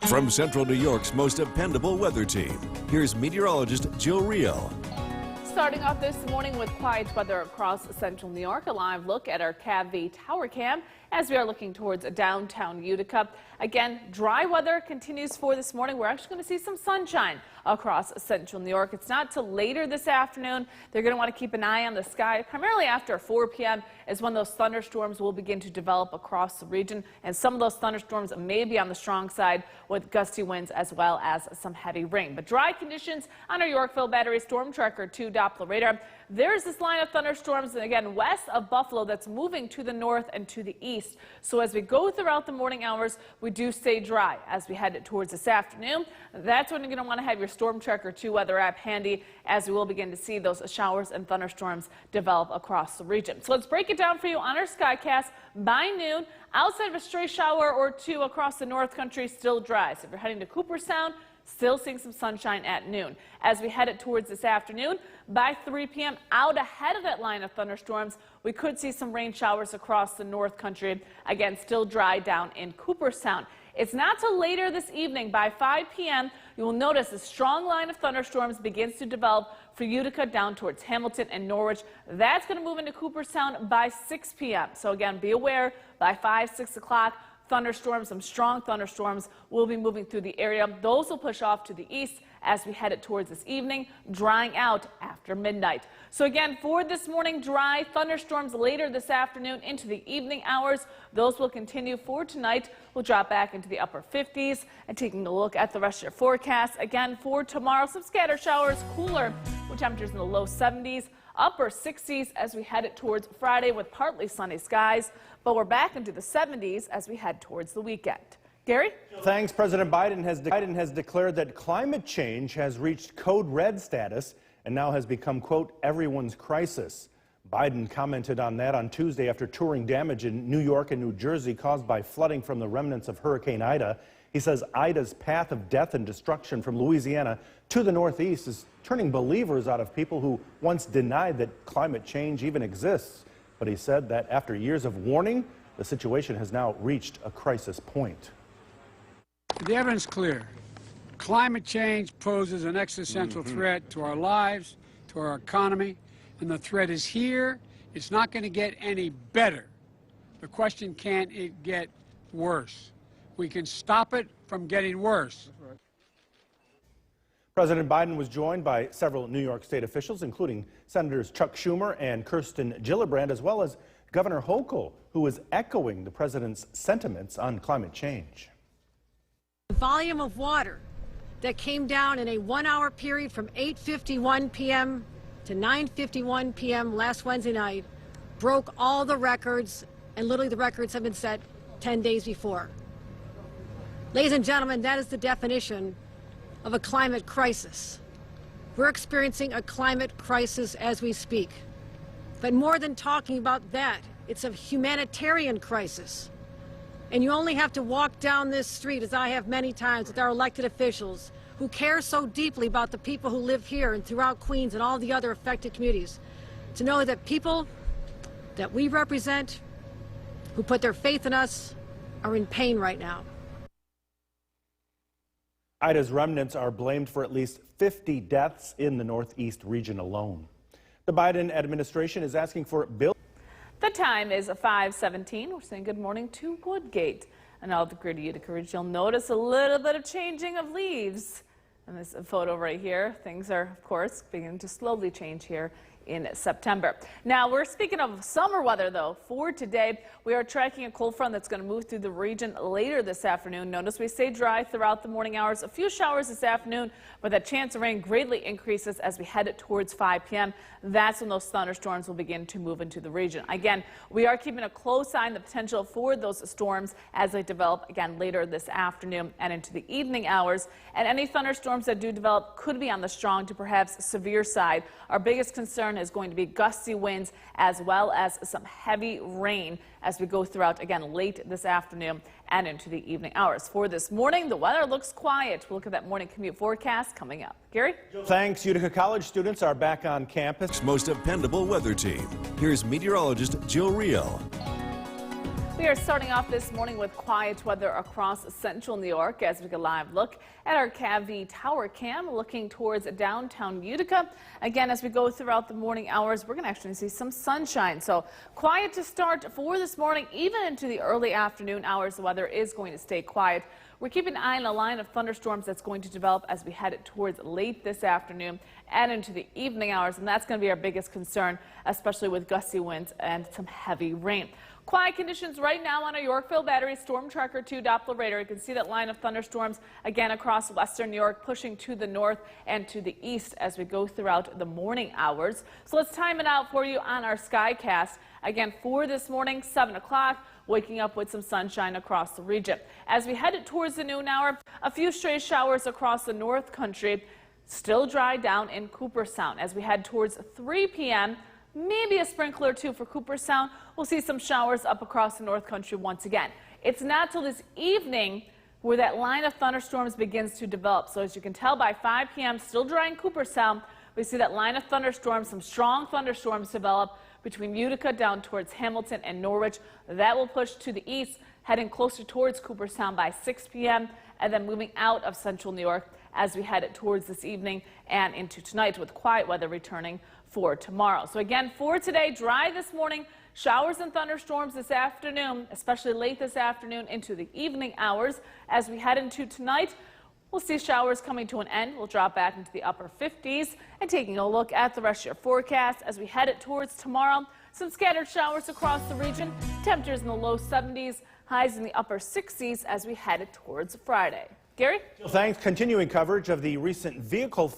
From Central New York's most dependable weather team, here's meteorologist Jill Riehl. Starting off this morning with quiet weather across Central New York. A live look at our CAV tower cam as we are looking towards downtown Utica. Again, dry weather continues for this morning. We're actually going to see some sunshine across Central New York. It's not till later this afternoon. They're going to want to keep an eye on the sky. Primarily after 4 p.m. is when those thunderstorms will begin to develop across the region. And some of those thunderstorms may be on the strong side with gusty winds as well as some heavy rain. But dry conditions on our Yorkville Battery Storm Tracker 2 Doppler radar. There's this line of thunderstorms, and again, west of Buffalo that's moving to the north and to the east. So as we go throughout the morning hours, we do stay dry as we head towards this afternoon. That's when you're going to want to have your Storm Tracker 2 weather app handy, as we will begin to see those showers and thunderstorms develop across the region. So let's break it down for you on our Skycast. By noon, outside of a stray shower or two across the North Country, still dry. So if you're heading to Cooperstown, still seeing some sunshine at noon. As we head it towards this afternoon, by 3 p.m., out ahead of that line of thunderstorms, we could see some rain showers across the North Country. Again, still dry down in Cooperstown. It's not till later this evening, by 5 p.m., you will notice a strong line of thunderstorms begins to develop for Utica down towards Hamilton and Norwich. That's going to move into Cooperstown by 6 p.m. So again, be aware, by 5, 6 o'clock, thunderstorms, some strong thunderstorms will be moving through the area. Those will push off to the east as we head it towards this evening, drying out after midnight. So again, for this morning, dry thunderstorms later this afternoon into the evening hours. Those will continue for tonight. We'll drop back into the upper 50s. And taking a look at the rest of your forecast, again, for tomorrow, some scattered showers, cooler with temperatures in the low 70s. Upper 60s as we head it towards Friday with partly sunny skies, but we're back into the 70s as we head towards the weekend. Gary? Thanks. President Biden has declared that climate change has reached code red status and now has become, quote, everyone's crisis. Biden commented on that on Tuesday after touring damage in New York and New Jersey caused by flooding from the remnants of Hurricane Ida. He says Ida's path of death and destruction from Louisiana to the Northeast is turning believers out of people who once denied that climate change even exists. But he said that after years of warning, the situation has now reached a crisis point. The evidence is clear. Climate change poses an existential threat to our lives, to our economy, and the threat is here. It's not going to get any better. The question, can it get worse? We can stop it from getting worse. President Biden was joined by several New York State officials, including Senators Chuck Schumer and Kirsten Gillibrand, as well as Governor Hochul, who was echoing the president's sentiments on climate change. The volume of water that came down in a 1-hour period from 8:51 p.m. to 9:51 p.m. last Wednesday night broke all the records, and literally the records have been set 10 days before. Ladies and gentlemen, that is the definition of a climate crisis. We're experiencing a climate crisis as we speak. But more than talking about that, it's a humanitarian crisis. And you only have to walk down this street, as I have many times, with our elected officials who care so deeply about the people who live here and throughout Queens and all the other affected communities, to know that people that we represent, who put their faith in us, are in pain right now. Ida's remnants are blamed for at least 50 deaths in the Northeast region alone. The Biden administration is asking for billions. The time is 5:17. We're saying good morning to Woodgate. And all the gritty Utica Ridge, you'll notice a little bit of changing of leaves. In this photo right here, things are, of course, beginning to slowly change here in September. Now, we're speaking of summer weather, though. For today, we are tracking a cold front that's going to move through the region later this afternoon. Notice we stay dry throughout the morning hours. A few showers this afternoon, but that chance of rain greatly increases as we head towards 5 p.m. That's when those thunderstorms will begin to move into the region. Again, we are keeping a close eye on the potential for those storms as they develop again later this afternoon and into the evening hours. And any thunderstorms that do develop could be on the strong to perhaps severe side. Our biggest concern is going to be gusty winds as well as some heavy rain as we go throughout again late this afternoon and into the evening hours. For this morning, the weather looks quiet. We'll look at that morning commute forecast coming up. Gary? Thanks. Utica College students are back on campus. Most dependable weather team. Here's meteorologist Jill Riehl. We are starting off this morning with quiet weather across central New York as we get a live look at our CAV tower cam looking towards downtown Utica. Again, as we go throughout the morning hours, we're going to actually see some sunshine. So quiet to start for this morning, even into the early afternoon hours. The weather is going to stay quiet. We're keeping an eye on a line of thunderstorms that's going to develop as we head towards late this afternoon and into the evening hours. And that's going to be our biggest concern, especially with gusty winds and some heavy rain. Quiet conditions right now on our Yorkville Battery Storm Tracker 2 Doppler radar. You can see that line of thunderstorms again across western New York, pushing to the north and to the east as we go throughout the morning hours. So let's time it out for you on our Skycast. Again, for this morning, 7 o'clock, waking up with some sunshine across the region. As we head towards the noon hour, a few stray showers across the North Country, still dry down in Cooperstown. As we head towards 3 p.m., maybe a sprinkler or two for Cooperstown. We'll see some showers up across the North Country once again. It's not till this evening where that line of thunderstorms begins to develop. So as you can tell, by 5 p.m., still dry in Cooperstown, we see that line of thunderstorms, some strong thunderstorms develop between Utica down towards Hamilton and Norwich. That will push to the east, heading closer towards Cooperstown by 6 p.m. and then moving out of central New York as we head towards this evening and into tonight, with quiet weather returning for tomorrow. So again, for today, dry this morning, showers and thunderstorms this afternoon, especially late this afternoon into the evening hours. As we head into tonight, we'll see showers coming to an end. We'll drop back into the upper 50s. And taking a look at the rest of your forecast as we head towards tomorrow, some scattered showers across the region, temperatures in the low 70s, highs in the upper 60s as we head towards Friday. Gary? Thanks. Continuing coverage of the recent vehicle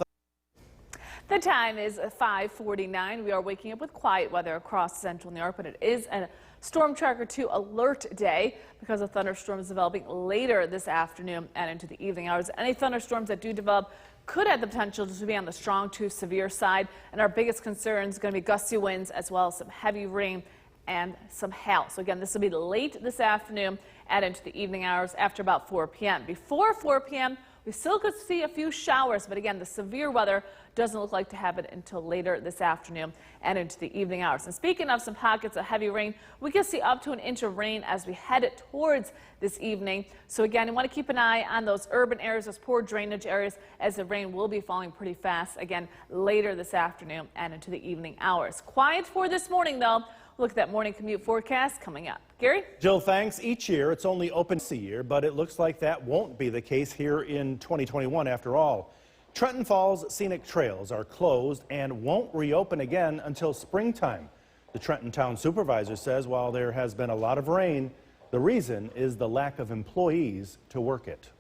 The time is 5:49. We are waking up with quiet weather across central New York, but it is a Storm Tracker 2 alert day because of thunderstorms developing later this afternoon and into the evening hours. Any thunderstorms that do develop could have the potential to be on the strong to severe side, and our biggest concern is going to be gusty winds as well as some heavy rain and some hail. So again, this will be late this afternoon and into the evening hours after about 4 p.m. Before 4 p.m., we still could see a few showers, but again, the severe weather doesn't look like to have it until later this afternoon and into the evening hours. And speaking of some pockets of heavy rain, we can see up to an inch of rain as we head towards this evening. So again, you want to keep an eye on those urban areas, those poor drainage areas, as the rain will be falling pretty fast again later this afternoon and into the evening hours. Quiet for this morning, though. Look at that morning commute forecast coming up. Gary? Jill, thanks. Each year, it's only open a year, but it looks like that won't be the case here in 2021 after all. Trenton Falls Scenic Trails are closed and won't reopen again until springtime. The Trenton Town Supervisor says while there has been a lot of rain, the reason is the lack of employees to work it.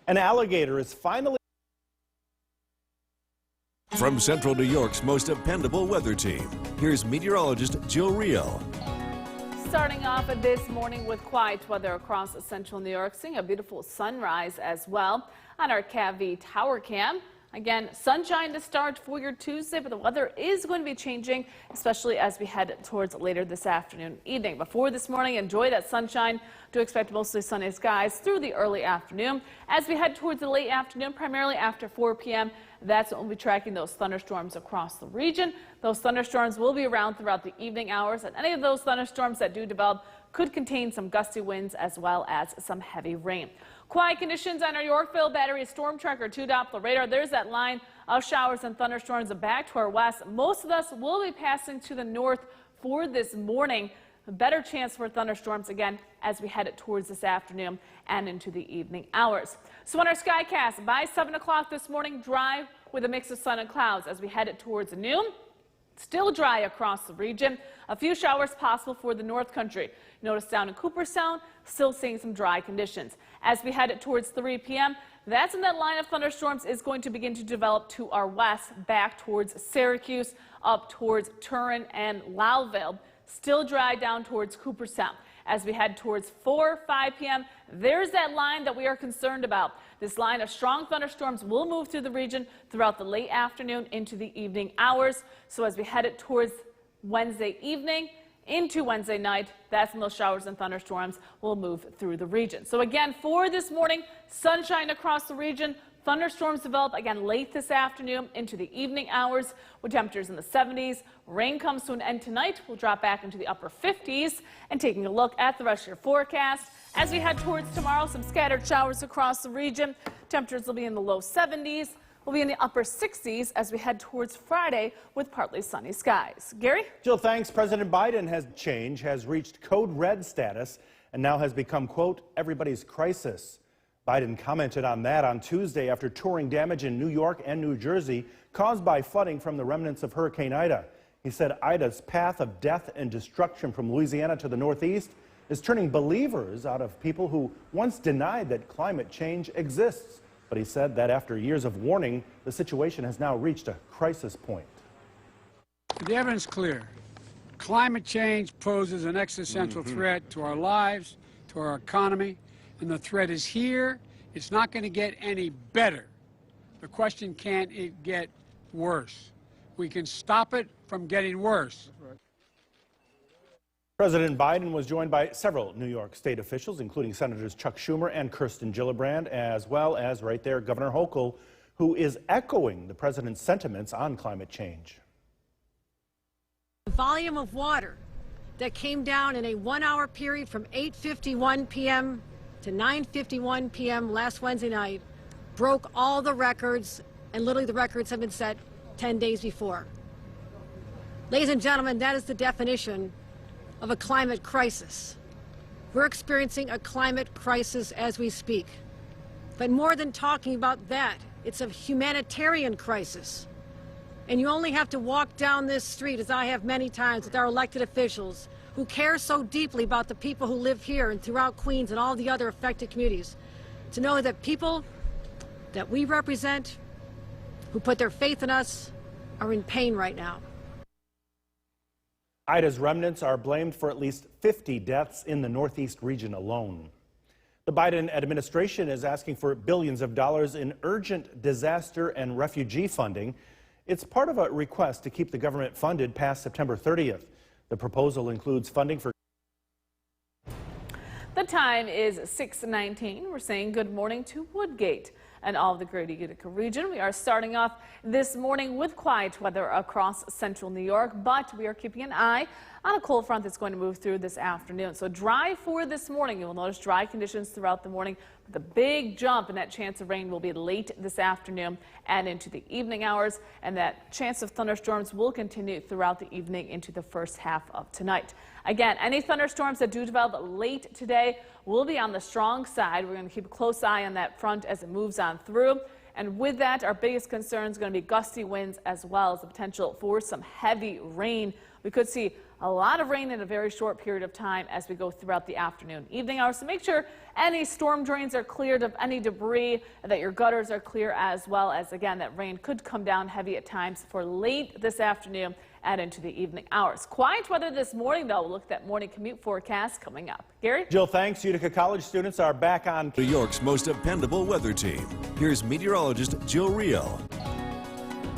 An alligator is finally... From Central New York's most dependable weather team, here's meteorologist Jill Real. Starting off this morning with quiet weather across central New York, seeing a beautiful sunrise as well on our CAV tower cam. Again, sunshine to start for your Tuesday, but the weather is going to be changing, especially as we head towards later this afternoon, evening. Before this morning, enjoy that sunshine. Do expect mostly sunny skies through the early afternoon. As we head towards the late afternoon, primarily after 4 p.m., that's when we'll be tracking those thunderstorms across the region. Those thunderstorms will be around throughout the evening hours, and any of those thunderstorms that do develop could contain some gusty winds as well as some heavy rain. Quiet conditions on our Yorkville Battery Storm Tracker 2 Doppler radar. There's that line of showers and thunderstorms back to our west. Most of us will be passing to the north for this morning. A better chance for thunderstorms again as we head towards this afternoon and into the evening hours. So on our Skycast, by 7 o'clock this morning, dry with a mix of sun and clouds as we head towards noon. Still dry across the region. A few showers possible for the North Country. Notice down in Cooperstown, still seeing some dry conditions. As we head towards 3 p.m., that's when that line of thunderstorms is going to begin to develop to our west, back towards Syracuse, up towards Turin and Lowville. Still dry down towards Cooperstown. As we head towards 4, 5 p.m., there's that line that we are concerned about. This line of strong thunderstorms will move through the region throughout the late afternoon into the evening hours. So as we head towards Wednesday evening into Wednesday night, that's when those showers and thunderstorms will move through the region. So again, for this morning, sunshine across the region, Thunderstorms develop again late this afternoon into the evening hours with temperatures in the 70s. Rain comes to an end tonight. We'll drop back into the upper 50s. And taking a look at the rest of your forecast, as we head towards tomorrow, some scattered showers across the region. Temperatures will be in the low 70s. We'll be in the upper 60s as we head towards Friday with partly sunny skies. Gary? Jill, thanks. President Biden has reached code red status and now has become, quote, everybody's crisis. Biden commented on that on Tuesday after touring damage in New York and New Jersey caused by flooding from the remnants of Hurricane Ida. He said Ida's path of death and destruction from Louisiana to the Northeast is turning believers out of people who once denied that climate change exists. But he said that after years of warning, the situation has now reached a crisis point. The evidence is clear. Climate change poses an existential threat to our lives, to our economy, and the threat is here. It's not going to get any better. The question, can it get worse? We can stop it from getting worse. President Biden was joined by several New York state officials, including Senators Chuck Schumer and Kirsten Gillibrand, as well as right there Governor Hochul, who is echoing the president's sentiments on climate change. The volume of water that came down in a 1-hour period from 8:51 p.m. to 9:51 p.m. last Wednesday night broke all the records, and literally the records have been set 10 days before. Ladies and gentlemen, that is the definition of a climate crisis. We're experiencing a climate crisis as we speak. But more than talking about that, it's a humanitarian crisis. And you only have to walk down this street, as I have many times, with our elected officials who care so deeply about the people who live here and throughout Queens and all the other affected communities, to know that people that we represent, who put their faith in us, are in pain right now. Ida's remnants are blamed for at least 50 deaths in the Northeast region alone. The Biden administration is asking for billions of dollars in urgent disaster and refugee funding. It's part of a request to keep the government funded past September 30th. The proposal includes funding for... The time is 6:19. We're saying good morning to Woodgate and all of the Greater Utica region. We are starting off this morning with quiet weather across central New York, but we are keeping an eye on a cold front that's going to move through this afternoon. So dry for this morning. You'll notice dry conditions throughout the morning. But the big jump in that chance of rain will be late this afternoon and into the evening hours, and that chance of thunderstorms will continue throughout the evening into the first half of tonight. Again, any thunderstorms that do develop late today will be on the strong side. We're going to keep a close eye on that front as it moves on through. And with that, our biggest concern is going to be gusty winds as well as the potential for some heavy rain. We could see a lot of rain in a very short period of time as we go throughout the afternoon, evening hours. So make sure any storm drains are cleared of any debris, and that your gutters are clear, as well as, again, that rain could come down heavy at times for late this afternoon and into the evening hours. Quiet weather this morning, though. We'll look at that morning commute forecast coming up. Gary? Jill, thanks. Utica College students are back on New York's most dependable weather team. Here's meteorologist Jill Riehl.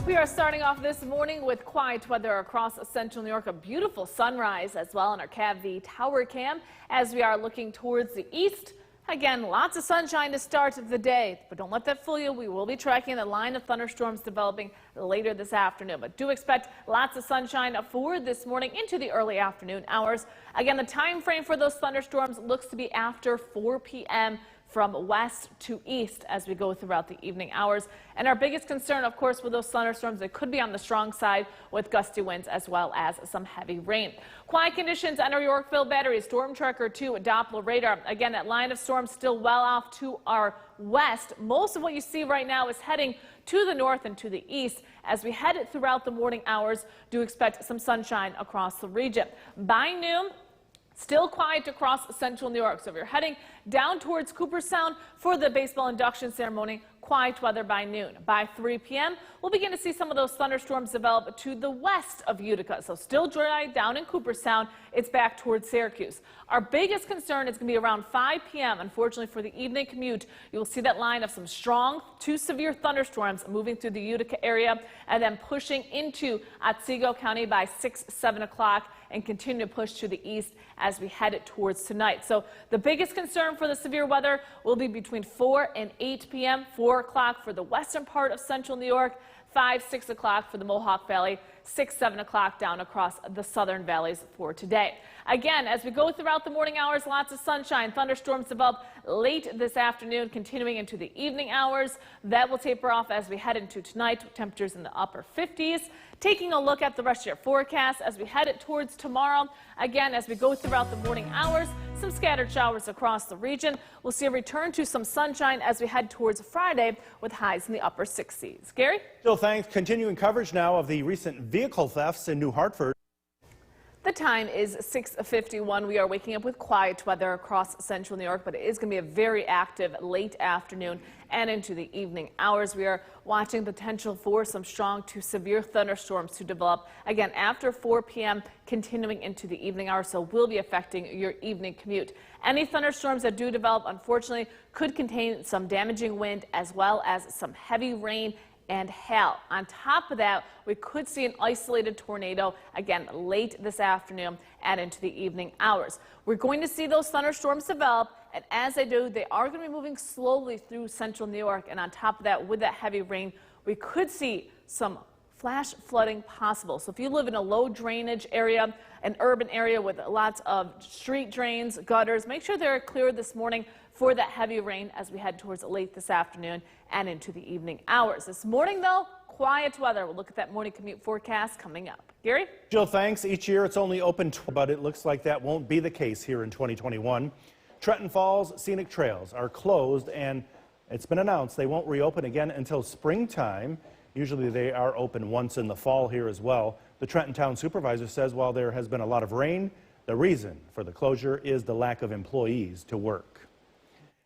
We are starting off this morning with quiet weather across central New York. A beautiful sunrise as well on our CAV tower cam as we are looking towards the east. Again, lots of sunshine to start the day, but don't let that fool you. We will be tracking the line of thunderstorms developing later this afternoon, but do expect lots of sunshine for this morning into the early afternoon hours. Again, the time frame for those thunderstorms looks to be after 4 p.m. from west to east as we go throughout the evening hours. And our biggest concern, of course, with those thunderstorms, they could be on the strong side with gusty winds as well as some heavy rain. Quiet conditions on our Yorkville Battery, Storm Tracker 2 Doppler radar. Again, that line of storms still well off to our west. Most of what you see right now is heading to the north and to the east. As we head throughout the morning hours, do expect some sunshine across the region. By noon, still quiet across central New York. So if you're heading down towards Cooperstown for the baseball induction ceremony, quiet weather by noon. By 3 p.m., we'll begin to see some of those thunderstorms develop to the west of Utica. So still dry down in Cooperstown. It's back towards Syracuse. Our biggest concern is going to be around 5 p.m. Unfortunately, for the evening commute, you'll see that line of some strong to severe thunderstorms moving through the Utica area and then pushing into Otsego County by 6, 7 o'clock and continue to push to the east as we head towards tonight. So the biggest concern for the severe weather will be between 4 and 8 p.m. for 4 o'clock for the western part of central New York, 5, 6 o'clock for the Mohawk Valley, 6, 7 o'clock down across the southern valleys for today. Again, as we go throughout the morning hours, lots of sunshine. Thunderstorms develop late this afternoon, continuing into the evening hours. That will taper off as we head into tonight, with temperatures in the upper 50s. Taking a look at the rest of your forecast as we head towards tomorrow. Again, as we go throughout the morning hours, some scattered showers across the region. We'll see a return to some sunshine as we head towards Friday with highs in the upper 60s. Gary? Jill, thanks. Continuing coverage now of the recent vehicle thefts in New Hartford. The time is 6:51. We are waking up with quiet weather across central New York, but it is going to be a very active late afternoon and into the evening hours. We are watching potential for some strong to severe thunderstorms to develop again after 4 p.m. continuing into the evening hours, so will be affecting your evening commute. Any thunderstorms that do develop, unfortunately, could contain some damaging wind as well as some heavy rain and hail. On top of that, we could see an isolated tornado again late this afternoon and into the evening hours. We're going to see those thunderstorms develop, and as they do, they are going to be moving slowly through central New York. And on top of that, with that heavy rain, we could see some flash flooding possible. So if you live in a low drainage area, an urban area with lots of street drains, gutters, make sure they're clear this morning for that heavy rain as we head towards late this afternoon and into the evening hours. This morning, though, quiet weather. We'll look at that morning commute forecast coming up. Gary? Jill, thanks. Each year it's only open, but it looks like that won't be the case here in 2021. Trenton Falls Scenic Trails are closed, and it's been announced they won't reopen again until springtime. Usually they are open once in the fall here as well. The Trenton Town Supervisor says while there has been a lot of rain, the reason for the closure is the lack of employees to work.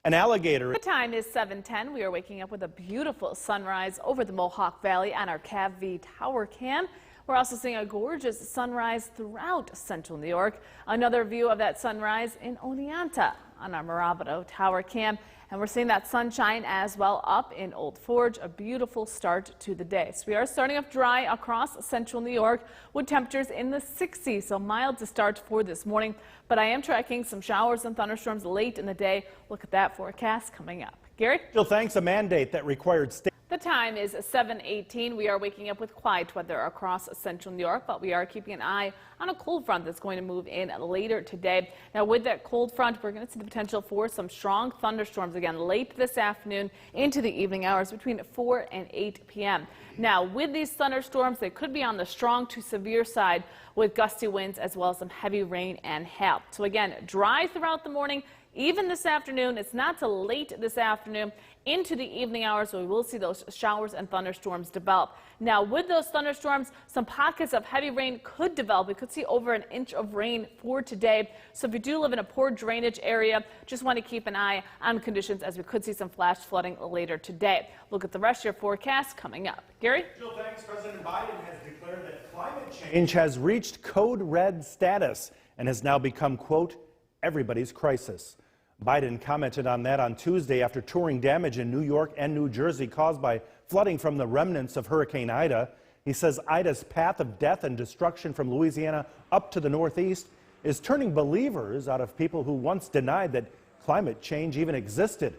An alligator. The time is 7:10. We are waking up with a beautiful sunrise over the Mohawk Valley on our CAV Tower Cam. We're also seeing a gorgeous sunrise throughout central New York. Another view of that sunrise in Oneonta on our Mirabito Tower Cam. And we're seeing that sunshine as well up in Old Forge, a beautiful start to the day. So we are starting off dry across central New York with temperatures in the 60s, so mild to start for this morning. But I am tracking some showers and thunderstorms late in the day. Look at that forecast coming up. Gary? Jill, thanks. A mandate that required state. The time is 7:18. We are waking up with quiet weather across central New York, but we are keeping an eye on a cold front that's going to move in later today. Now, with that cold front, we're going to see the potential for some strong thunderstorms again late this afternoon into the evening hours between 4 and 8 p.m. Now, with these thunderstorms, they could be on the strong to severe side with gusty winds as well as some heavy rain and hail. So again, dry throughout the morning. Even this afternoon, it's not till late this afternoon into the evening hours, so we will see those showers and thunderstorms develop. Now, with those thunderstorms, some pockets of heavy rain could develop. We could see over an inch of rain for today. So if you do live in a poor drainage area, just want to keep an eye on conditions as we could see some flash flooding later today. Look at the rest of your forecast coming up. Gary? Jill, thanks. President Biden has declared that climate change has reached code red status and has now become, quote, everybody's crisis. Biden commented on that on Tuesday after touring damage in New York and New Jersey caused by flooding from the remnants of Hurricane Ida. He says Ida's path of death and destruction from Louisiana up to the Northeast is turning believers out of people who once denied that climate change even existed.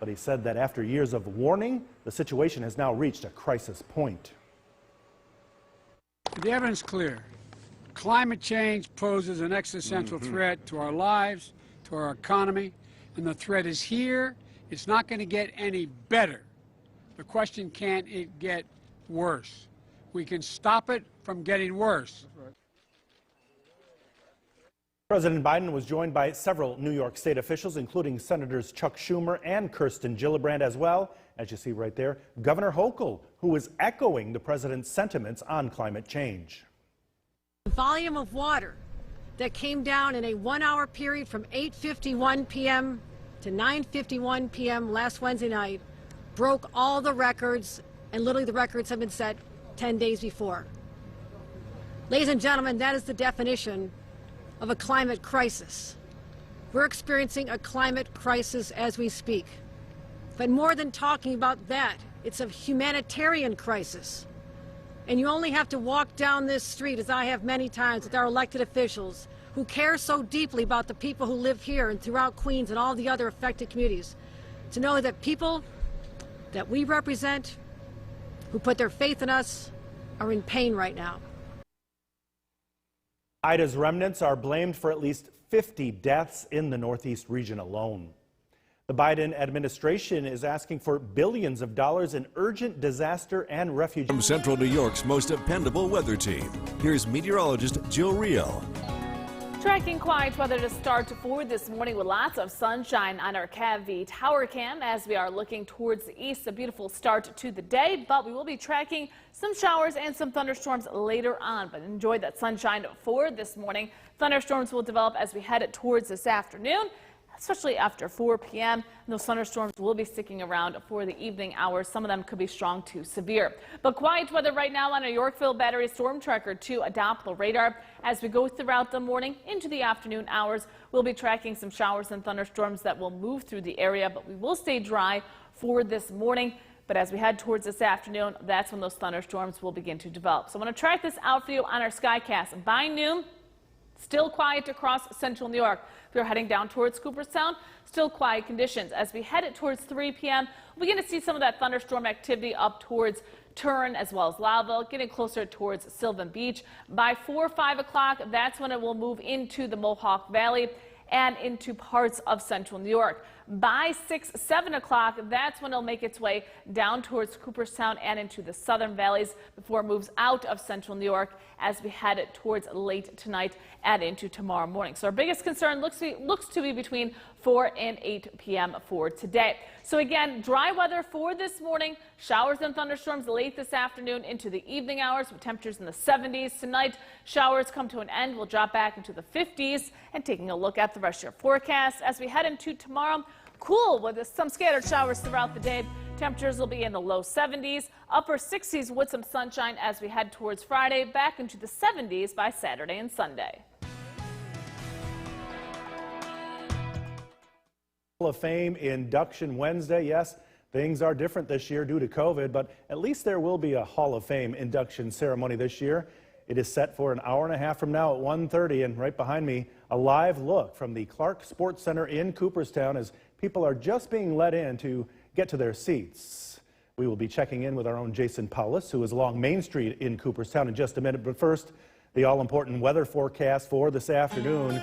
But he said that after years of warning, the situation has now reached a crisis point. The evidence is clear. Climate change poses an existential threat to our lives, to our economy, and the threat is here. It's not going to get any better. The question, can it get worse? We can stop it from getting worse. President Biden was joined by several New York State officials, including Senators Chuck Schumer and Kirsten Gillibrand, as well as you see right there, Governor Hochul, who was echoing the president's sentiments on climate change. The volume of water that came down in a 1-hour period from 8:51 p.m. to 9:51 p.m. last Wednesday night broke all the records, and literally the records have been set 10 days before. Ladies and gentlemen, that is the definition of a climate crisis. We're experiencing a climate crisis as we speak. But more than talking about that, it's a humanitarian crisis. And you only have to walk down this street, as I have many times, with our elected officials who care so deeply about the people who live here and throughout Queens and all the other affected communities, to know that people that we represent, who put their faith in us, are in pain right now. Ida's remnants are blamed for at least 50 deaths in the Northeast region alone. The Biden administration is asking for billions of dollars in urgent disaster and refugee. From Central New York's most dependable weather team, here's meteorologist Jill Reel. Tracking quiet weather to start for this morning with lots of sunshine on our CAV tower cam as we are looking towards the east. A beautiful start to the day, but we will be tracking some showers and some thunderstorms later on. But enjoy that sunshine for this morning. Thunderstorms will develop as we head towards this afternoon, especially after 4 p.m. And those thunderstorms will be sticking around for the evening hours. Some of them could be strong to severe. But quiet weather right now on a Yorkville Battery Storm Tracker 2 Doppler radar. As we go throughout the morning into the afternoon hours, we'll be tracking some showers and thunderstorms that will move through the area, but we will stay dry for this morning. But as we head towards this afternoon, that's when those thunderstorms will begin to develop. So I want to track this out for you on our Skycast. By noon, still quiet across central New York. We're heading down towards Cooperstown. Still quiet conditions. As we head towards 3 p.m., we're going to see some of that thunderstorm activity up towards Turin as well as Lowville, getting closer towards Sylvan Beach. By 4 or 5 o'clock, that's when it will move into the Mohawk Valley and into parts of central New York. By 6, 7 o'clock, that's when it'll make its way down towards Cooperstown and into the southern valleys before it moves out of central New York as we head towards late tonight and into tomorrow morning. So our biggest concern looks to be between 4 and 8 p.m. for today. So again, dry weather for this morning, showers and thunderstorms late this afternoon into the evening hours with temperatures in the 70s. Tonight, showers come to an end. We'll drop back into the 50s. And taking a look at the rest of your forecast as we head into tomorrow, cool with some scattered showers throughout the day. Temperatures will be in the low 70s, upper 60s with some sunshine as we head towards Friday, back into the 70s by Saturday and Sunday. Hall of Fame induction Wednesday. Yes, things are different this year due to COVID, but at least there will be a Hall of Fame induction ceremony this year. It is set for an hour and a half from now at 1:30, and right behind me, a live look from the Clark Sports Center in Cooperstown as people are just being let in to get to their seats. We will be checking in with our own Jason Paulus, who is along Main Street in Cooperstown in just a minute. But first, the all-important weather forecast for this afternoon.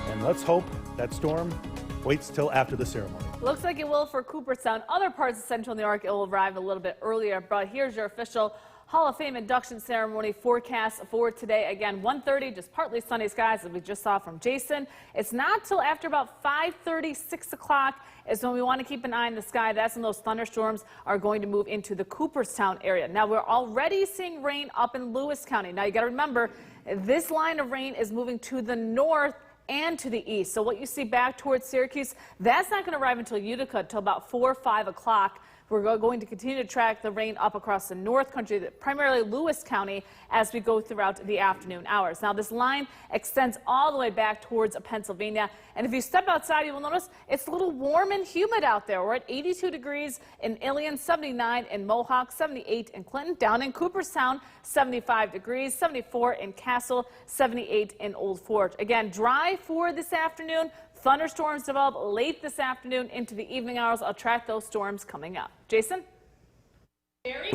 And let's hope that storm waits till after the ceremony. Looks like it will for Cooperstown. Other parts of central New York, it will arrive a little bit earlier. But here's your official Hall of Fame induction ceremony forecast for today. Again, 1:30, just partly sunny skies as we just saw from Jason. It's not till after about 5:30, 6 o'clock is when we want to keep an eye on the sky. That's when those thunderstorms are going to move into the Cooperstown area. Now, we're already seeing rain up in Lewis County. Now, you got to remember, this line of rain is moving to the north and to the east. So what you see back towards Syracuse, that's not going to arrive until Utica until about 4 or 5 o'clock. We're going to continue to track the rain up across the North Country, primarily Lewis County, as we go throughout the afternoon hours. Now, this line extends all the way back towards Pennsylvania. And if you step outside, you will notice it's a little warm and humid out there. We're at 82 degrees in Ilion, 79 in Mohawk, 78 in Clinton. Down in Cooperstown, 75 degrees, 74 in Castle, 78 in Old Forge. Again, dry for this afternoon. Thunderstorms develop late this afternoon into the evening hours. I'll track those storms coming up. Jason?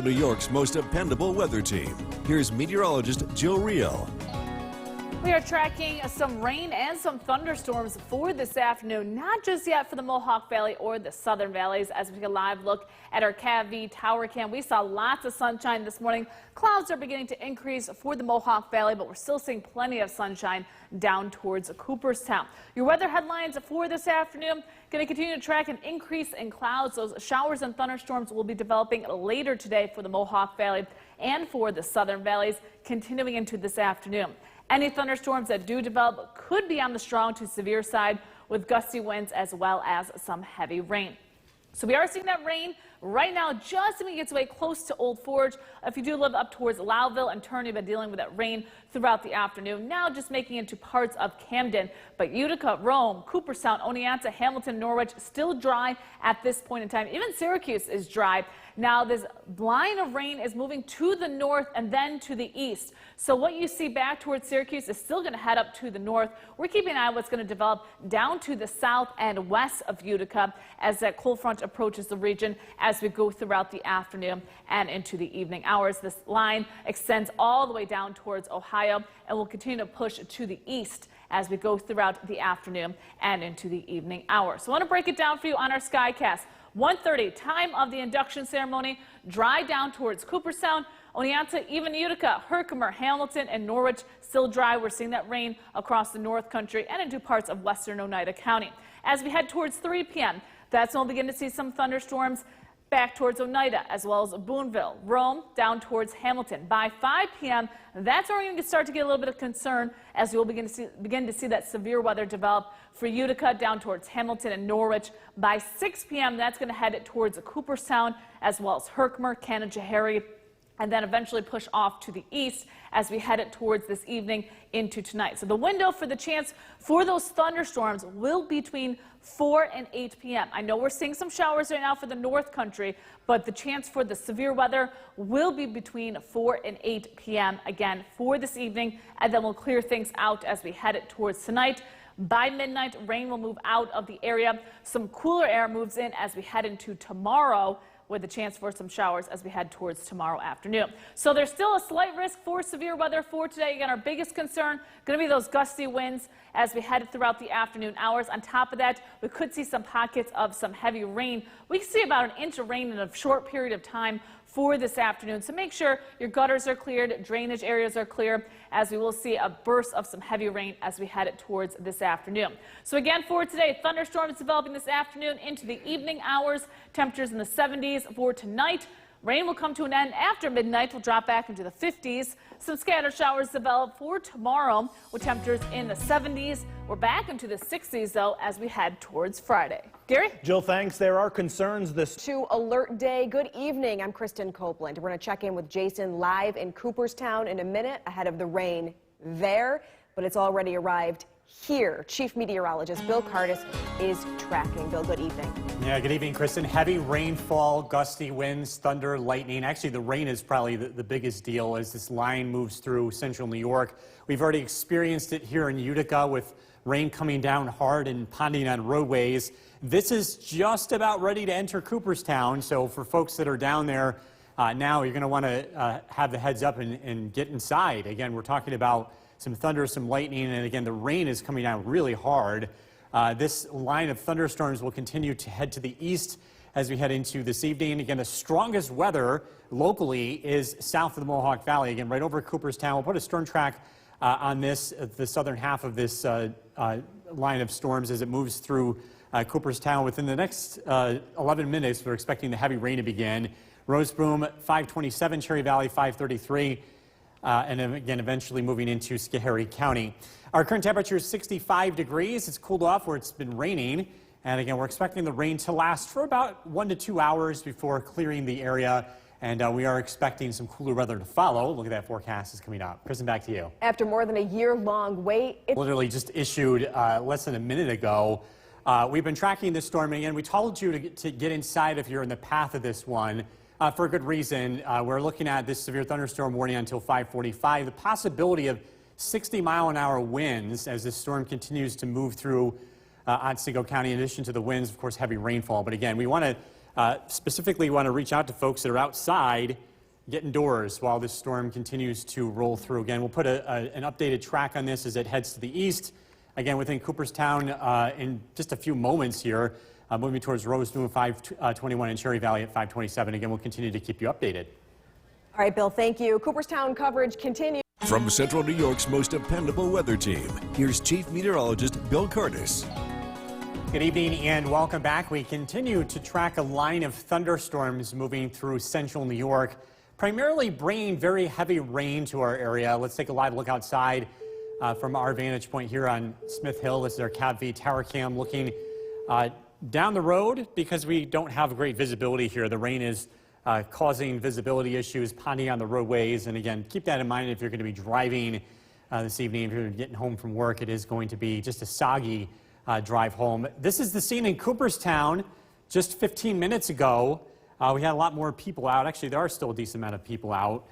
New York's most dependable weather team. Here's meteorologist Jill Reel. We are tracking some rain and some thunderstorms for this afternoon, not just yet for the Mohawk Valley or the southern valleys. As we take a live look at our CAV tower cam, we saw lots of sunshine this morning. Clouds are beginning to increase for the Mohawk Valley, but we're still seeing plenty of sunshine down towards Cooperstown. Your weather headlines for this afternoon, going to continue to track an increase in clouds. Those showers and thunderstorms will be developing later today for the Mohawk Valley and for the southern valleys, continuing into this afternoon. Any thunderstorms that do develop could be on the strong to severe side with gusty winds as well as some heavy rain. So we are seeing that rain right now just making its way close to Old Forge. If you do live up towards Lowville and Turin, you've been dealing with that rain throughout the afternoon. Now just making it into parts of Camden. But Utica, Rome, Cooperstown, Oneonta, Hamilton, Norwich, still dry at this point in time. Even Syracuse is dry. Now this line of rain is moving to the north and then to the east. So what you see back towards Syracuse is still going to head up to the north. We're keeping an eye on what's going to develop down to the south and west of Utica as that cold front front approaches the region as we go throughout the afternoon and into the evening hours. This line extends all the way down towards Ohio and will continue to push to the east as we go throughout the afternoon and into the evening hours. So I want to break it down for you on our Skycast. 1:30, time of the induction ceremony, dry down towards Cooperstown, Oneonta, even Utica, Herkimer, Hamilton, and Norwich still dry. We're seeing that rain across the North Country and into parts of western Oneida County. As we head towards 3 p.m., that's when we'll begin to see some thunderstorms back towards Oneida, as well as Boonville, Rome, down towards Hamilton. By 5 p.m., that's where we're going to start to get a little bit of concern as we'll begin to see that severe weather develop for Utica down towards Hamilton and Norwich. By 6 p.m., that's going to head towards Cooperstown, as well as Herkimer, Canajoharie, and then eventually push off to the east as we head it towards this evening into tonight. So the window for the chance for those thunderstorms will be between 4 and 8 p.m. I know we're seeing some showers right now for the North Country, but the chance for the severe weather will be between 4 and 8 p.m. again for this evening, and then we'll clear things out as we head it towards tonight. By midnight, rain will move out of the area. Some cooler air moves in as we head into tomorrow, with the chance for some showers as we head towards tomorrow afternoon. So there's still a slight risk for severe weather for today. Again, our biggest concern going to be those gusty winds as we head throughout the afternoon hours. On top of that, we could see some pockets of some heavy rain. We can see about 1 inch of rain in a short period of time for this afternoon. So make sure your gutters are cleared, drainage areas are clear, as we will see a burst of some heavy rain as we head it towards this afternoon. So again, for today, thunderstorms developing this afternoon into the evening hours. Temperatures in the 70s for tonight. Rain will come to an end after midnight. We'll drop back into the 50s. Some scattered showers develop for tomorrow with temperatures in the 70s. We're back into the 60s, though, as we head towards Friday. Gary? Jill, thanks. There are concerns this To Alert Day. Good evening. I'm Kristen Copeland. We're going to check in with Jason live in Cooperstown in a minute ahead of the rain there, but it's already arrived here. Chief Meteorologist Bill Curtis is tracking. Bill, good evening. Yeah, good evening, Kristen. Heavy rainfall, gusty winds, thunder, lightning. Actually, the rain is probably the biggest deal as this line moves through central New York. We've already experienced it here in Utica with rain coming down hard and ponding on roadways. This is just about ready to enter Cooperstown. So for folks that are down there now, you're going to want to have the heads up and get inside. Again, we're talking about some thunder, some lightning, and again, the rain is coming down really hard. This line of thunderstorms will continue to head to the east as we head into this evening. Again, the strongest weather locally is south of the Mohawk Valley, again, right over Cooperstown. We'll put a storm track on this, the southern half of this line of storms as it moves through Cooperstown. Within the next 11 minutes, we're expecting the heavy rain to begin. Roseboom, 527, Cherry Valley, 533. And then again, eventually moving into Schoharie County. Our current temperature is 65 degrees. It's cooled off where it's been raining. And again, we're expecting the rain to last for about 1 to 2 hours before clearing the area. And we are expecting some cooler weather to follow. Look at that forecast is coming up. Kristen, back to you. After more than a year-long wait, it's literally just issued less than a minute ago. We've been tracking this storm. Again, we told you to get inside if you're in the path of this one. For a good reason. We're looking at this severe thunderstorm warning until 5:45. The possibility of 60-mile-an-hour winds as this storm continues to move through Otsego County. In addition to the winds, of course, heavy rainfall. But again, we want to specifically reach out to folks that are outside, get indoors while this storm continues to roll through. Again, we'll put an updated track on this as it heads to the east. Again, within Cooperstown in just a few moments here. Moving towards Roseboom, 521, and Cherry Valley at 527. Again, we'll continue to keep you updated. all right, Bill, thank you. Cooperstown coverage continues. From Central New York's most dependable weather team, here's Chief Meteorologist Bill Curtis. Good evening and welcome back. We continue to track a line of thunderstorms moving through central New York, primarily bringing very heavy rain to our area. Let's take a live look outside from our vantage point here on Smith Hill. This is our CAV tower cam looking down the road because we don't have great visibility here. The rain is causing visibility issues, ponding on the roadways. And again, keep that in mind if you're going to be driving this evening. If you're getting home from work, it is going to be just a soggy drive home. This is the scene in Cooperstown just 15 minutes ago. We had a lot more people out. Actually, there are still a decent amount of people out.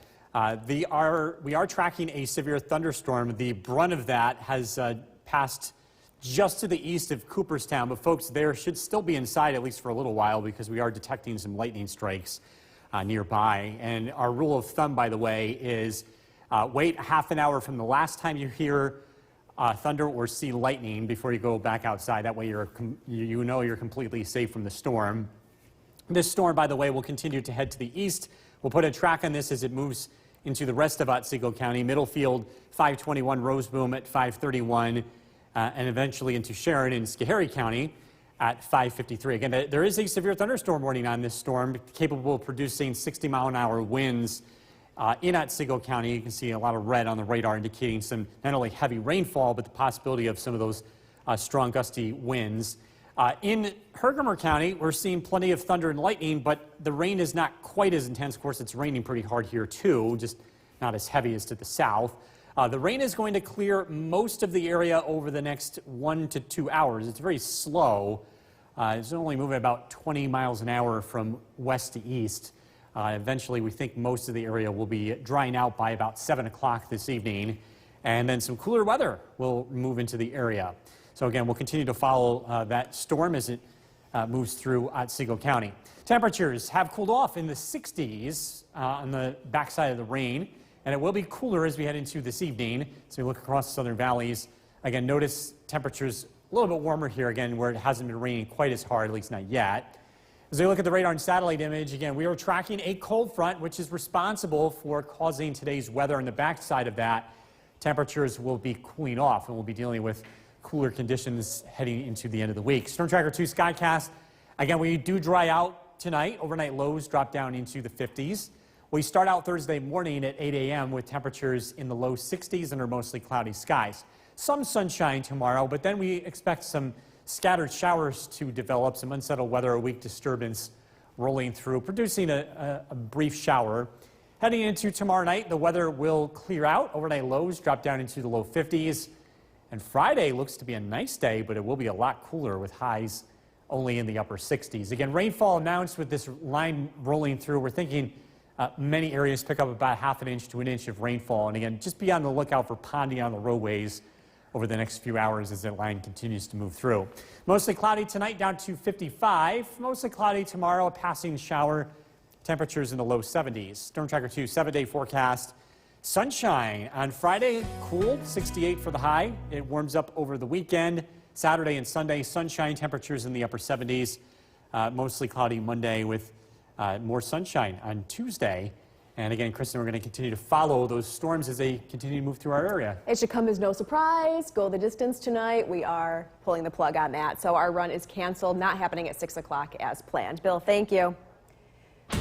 We are tracking a severe thunderstorm. The brunt of that has passed just to the east of Cooperstown, but folks there should still be inside at least for a little while because we are detecting some lightning strikes nearby. And our rule of thumb, by the way, is wait half an hour from the last time you hear thunder or see lightning before you go back outside. That way you know you're completely safe from the storm. This storm, by the way, will continue to head to the east. We'll put a track on this as it moves into the rest of Otsego County. Middlefield, 521, Roseboom at 531, and eventually into Sharon in Schoharie County at 5:53. Again, there is a severe thunderstorm warning on this storm, capable of producing 60-mile-an-hour winds in Otsego County. You can see a lot of red on the radar indicating some not only heavy rainfall, but the possibility of some of those strong gusty winds. In Herkimer County, we're seeing plenty of thunder and lightning, but the rain is not quite as intense. Of course, it's raining pretty hard here too, just not as heavy as to the south. The rain is going to clear most of the area over the next 1 to 2 hours. It's very slow. It's only moving about 20 miles an hour from west to east. Eventually, we think most of the area will be drying out by about 7 o'clock this evening, and then some cooler weather will move into the area. So again, we'll continue to follow that storm as it moves through Otsego County. Temperatures have cooled off in the 60s on the backside of the rain, and it will be cooler as we head into this evening. So we look across the southern valleys. Again, notice temperatures a little bit warmer here again where it hasn't been raining quite as hard, at least not yet. As we look at the radar and satellite image, again, we are tracking a cold front, which is responsible for causing today's weather. On the backside of that, temperatures will be cooling off, and we'll be dealing with cooler conditions heading into the end of the week. Storm Tracker 2 Skycast. Again, we do dry out tonight. Overnight lows drop down into the 50s. We start out Thursday morning at 8 a.m. with temperatures in the low 60s under mostly cloudy skies. Some sunshine tomorrow, but then we expect some scattered showers to develop, some unsettled weather, a weak disturbance rolling through, producing a brief shower. Heading into tomorrow night, the weather will clear out. Overnight lows drop down into the low 50s. And Friday looks to be a nice day, but it will be a lot cooler with highs only in the upper 60s. Again, rainfall announced with this line rolling through. We're thinking many areas pick up about ½ an inch to an inch of rainfall. And again, just be on the lookout for ponding on the roadways over the next few hours as that line continues to move through. Mostly cloudy tonight, down to 55. Mostly cloudy tomorrow, a passing shower. Temperatures in the low 70s. Storm Tracker 2 7-day forecast. Sunshine on Friday, cool, 68 for the high. It warms up over the weekend. Saturday and Sunday, sunshine, temperatures in the upper 70s. Mostly cloudy Monday with more sunshine on Tuesday. And again, Kristen, we're going to continue to follow those storms as they continue to move through our area. It should come as no surprise. Go the distance tonight. We are pulling the plug on that. So our run is canceled, not happening at 6 o'clock as planned. Bill, thank you.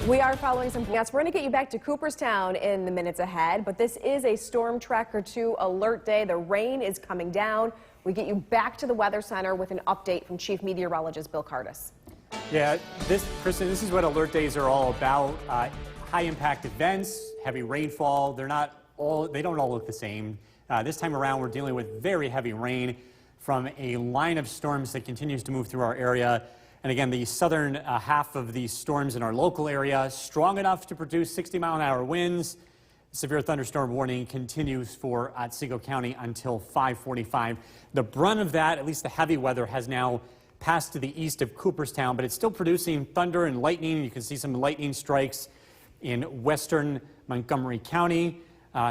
We are following some. Yes, we're going to get you back to Cooperstown in the minutes ahead, but this is a Storm Tracker 2 alert day. The rain is coming down. We get you back to the Weather Center with an update from Chief Meteorologist Bill Cardis. Yeah, Kristen, this is what alert days are all about. High impact events, heavy rainfall. They don't all look the same. This time around, we're dealing with very heavy rain from a line of storms that continues to move through our area. And again, the southern half of these storms in our local area, strong enough to produce 60-mile-an-hour winds. Severe thunderstorm warning continues for Otsego County until 5:45. The brunt of that, at least the heavy weather, has now passed to the east of Cooperstown, but it's still producing thunder and lightning. You can see some lightning strikes in western Montgomery County.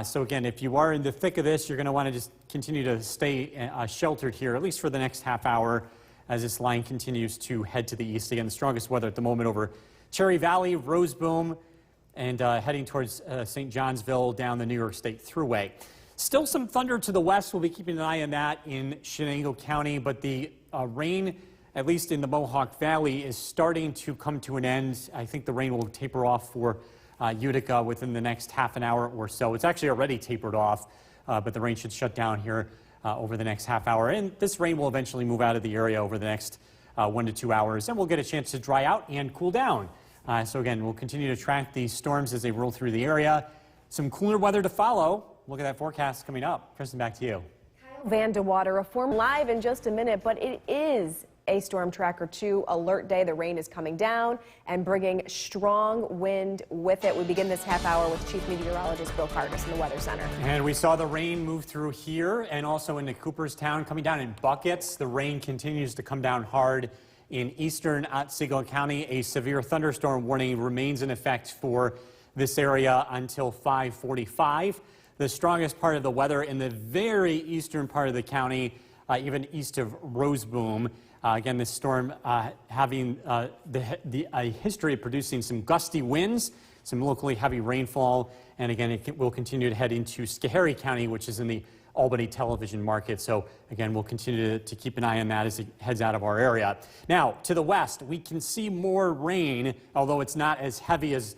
So again, if you are in the thick of this, you're going to want to just continue to stay sheltered here, at least for the next half hour, as this line continues to head to the east. Again, the strongest weather at the moment over Cherry Valley, Roseboom, and heading towards St. Johnsville down the New York State Thruway. Still some thunder to the west. We'll be keeping an eye on that in Shenango County, but the rain, at least in the Mohawk Valley, is starting to come to an end. I think the rain will taper off for Utica within the next half an hour or so. It's actually already tapered off, but the rain should shut down here over the next half hour. And this rain will eventually move out of the area over the next 1 to 2 hours, and we'll get a chance to dry out and cool down. So again, we'll continue to track these storms as they roll through the area. Some cooler weather to follow. Look at that forecast coming up. Kristen, back to you. Van De Water, a former live in just a minute, but it is a Storm Tracker 2 alert day. The rain is coming down and bringing strong wind with it. We begin this half hour with Chief Meteorologist Bill Kardis in the Weather Center. And we saw the rain move through here and also into Cooperstown, coming down in buckets. The rain continues to come down hard in eastern Otsego County. A severe thunderstorm warning remains in effect for this area until 5:45. The strongest part of the weather in the very eastern part of the county, even east of Roseboom. Again, this storm having a history of producing some gusty winds, some locally heavy rainfall, and again, it will continue to head into Schoharie County, which is in the Albany television market. So again, we'll continue to keep an eye on that as it heads out of our area. Now, to the west, we can see more rain, although it's not as heavy as